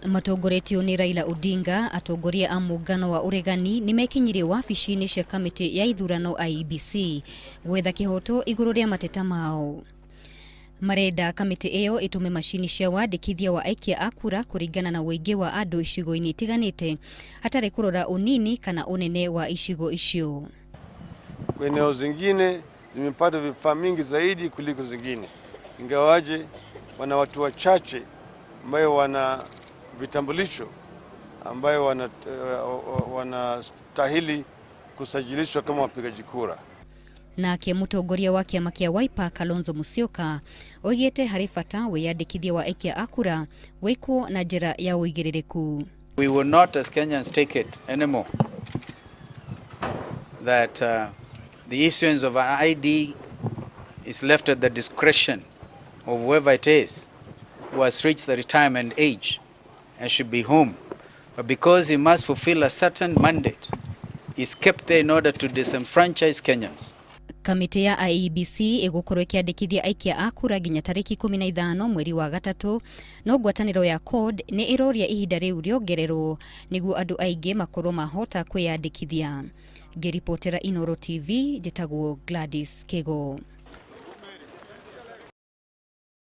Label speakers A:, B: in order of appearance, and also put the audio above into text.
A: Matongoretio ni Raila Odinga, atongoria a muungano wa uregani nimekinyire wabici-ini cia kamiti ya ithurano IEBC gwetha kihoto iguru ria mateta mao. Marenda kamiti iyo itume macini cia wandikithia wa aikia a kura kuringana na wingi wa andu icigo-ini itiganite hatari kurora unini kana unene wa icigo icio.
B: Eneo zingine zimepata vifaa mingi zaidi kuliko zingine, ingawaje wana watu wachache ambao wana vitambulisho ambayo wanastahili kusajilishwa kama wapigaji kura.
A: Nake mutongoria wa kiama kia Wiper Kalonzo Musyoka oigite hari bata wiyandikithia wa aikia a kura wikwo na njira ya uigiririku.
C: We will not as Kenyans take it anymore that the issuance of an ID is left at the discretion of whoever it is who has reached the retirement age and should be home. But because he must fulfill a certain mandate, he's kept there in order to disenfranchise Kenyans.
A: Kamiti ya IEBC igukorwo ikiandikithia aikia a kura nginya tariki 15 mweri wa gatatu, no ngwataniro ya CORD ni iroria ihinda riu riongererwo niguo andu aingi makorwo mahota kwiyandikithia. Ngiripotera Inooro TV, njitagwo Gladys Kego.